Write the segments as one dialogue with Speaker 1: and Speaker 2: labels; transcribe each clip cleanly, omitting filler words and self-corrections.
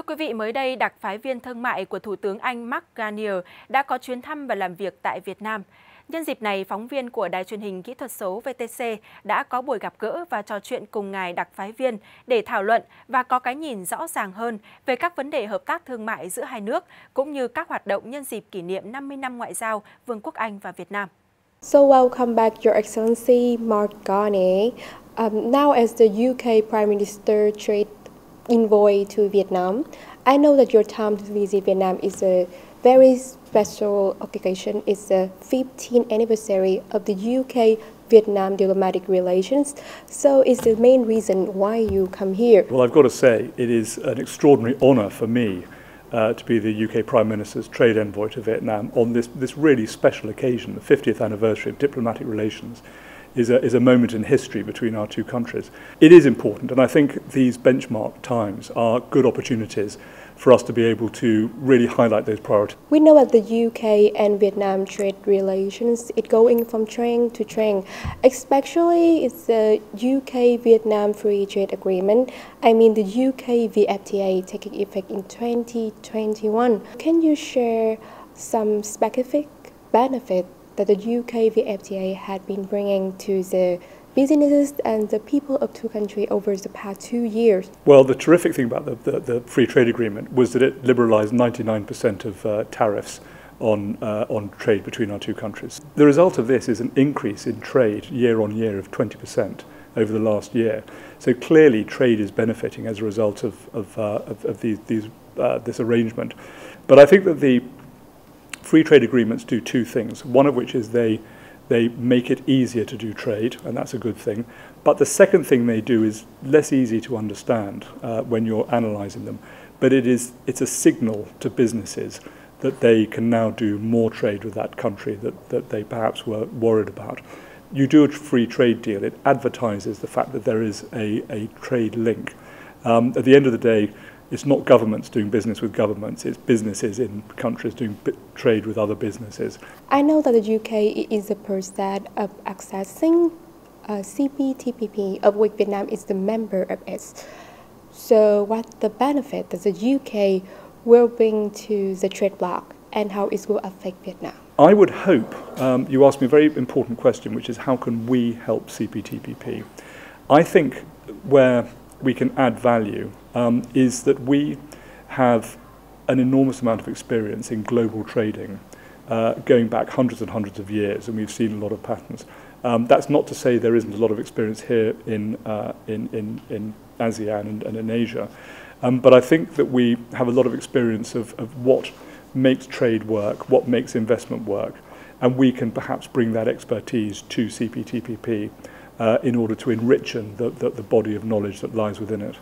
Speaker 1: Thưa quý vị, mới đây, đặc phái viên thương mại của Thủ tướng Anh Garnier đã có chuyến thăm và làm việc tại Việt Nam. Nhân dịp này, phóng viên của Đài truyền hình kỹ thuật số VTC đã có buổi gặp gỡ và trò chuyện cùng ngài đặc phái viên để thảo luận và có cái nhìn rõ ràng hơn về các vấn đề hợp tác thương mại giữa hai nước, cũng như các hoạt động nhân dịp kỷ niệm 50 năm ngoại giao Vương quốc Anh và Việt Nam.
Speaker 2: So welcome back, Your Excellency Mark Garnier. Now as the UK Prime Minister Trade Envoy to Vietnam, I know that your time to visit Vietnam is a very special occasion. It's the 15th anniversary of the UK-Vietnam diplomatic relations. So it's the main reason why you come here.
Speaker 3: Well, I've got to say, it is an extraordinary honour for me to be the UK Prime Minister's trade envoy to Vietnam on this really special occasion. The 50th anniversary of diplomatic relations is a moment in history between our two countries. It is important, and I think these benchmark times are good opportunities for us to be able to really highlight those priorities.
Speaker 2: We know that the UK and Vietnam trade relations, it going from train to train. Especially it's the UK-Vietnam Free Trade Agreement. I mean the UK VFTA taking effect in 2021. Can you share some specific benefit that the UK VFTA had been bringing to the businesses and the people of two countries over the past 2 years?
Speaker 3: Well, the terrific thing about the free trade agreement was that it liberalised 99% of tariffs on trade between our two countries. The result of this is an increase in trade year on year of 20% over the last year. So clearly trade is benefiting as a result of this arrangement. But I think that the free trade agreements do two things, one of which is they make it easier to do trade, and that's a good thing. But the second thing they do is less easy to understand when you're analysing them. But it's a signal to businesses that they can now do more trade with that country that they perhaps were worried about. You do a free trade deal, it advertises the fact that there is a trade link. At the end of the day, it's not governments doing business with governments, it's businesses in countries doing trade with other businesses.
Speaker 2: I know that the UK is the process of accessing CPTPP, of which Vietnam is the member of it. So what's the benefit that the UK will bring to the trade bloc and how it will affect Vietnam?
Speaker 3: I would hope, you asked me a very important question, which is how can we help CPTPP? I think where we can add value is that we have an enormous amount of experience in global trading, going back hundreds and hundreds of years, and we've seen a lot of patterns. That's not to say there isn't a lot of experience here in ASEAN and in Asia, but I think that we have a lot of experience of what makes trade work, what makes investment work, and we can perhaps bring that expertise to CPTPP in order to enrich the body of knowledge that lies within it.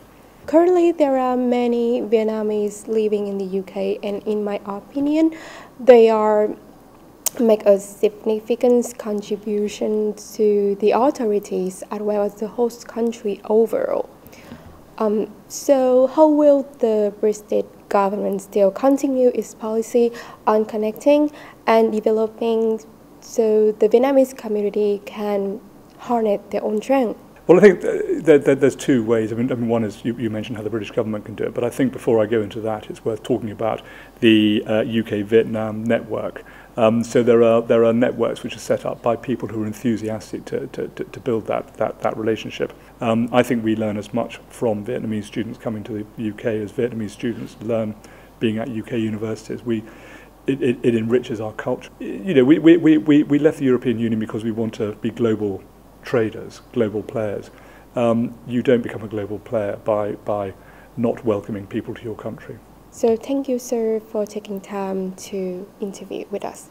Speaker 2: Currently, there are many Vietnamese living in the UK, and in my opinion, they make a significant contribution to the authorities as well as the host country overall. So how will the British government still continue its policy on connecting and developing so the Vietnamese community can harness their own strength?
Speaker 3: Well, I think there's two ways. I mean, one is you mentioned how the British government can do it, but I think before I go into that, it's worth talking about the UK-Vietnam network. So there are networks which are set up by people who are enthusiastic to build that relationship. I think we learn as much from Vietnamese students coming to the UK as Vietnamese students learn being at UK universities. It enriches our culture. You know, we left the European Union because we want to be global traders, global players. You don't become a global player by not welcoming people to your country.
Speaker 2: So thank you, sir, for taking time to interview with us.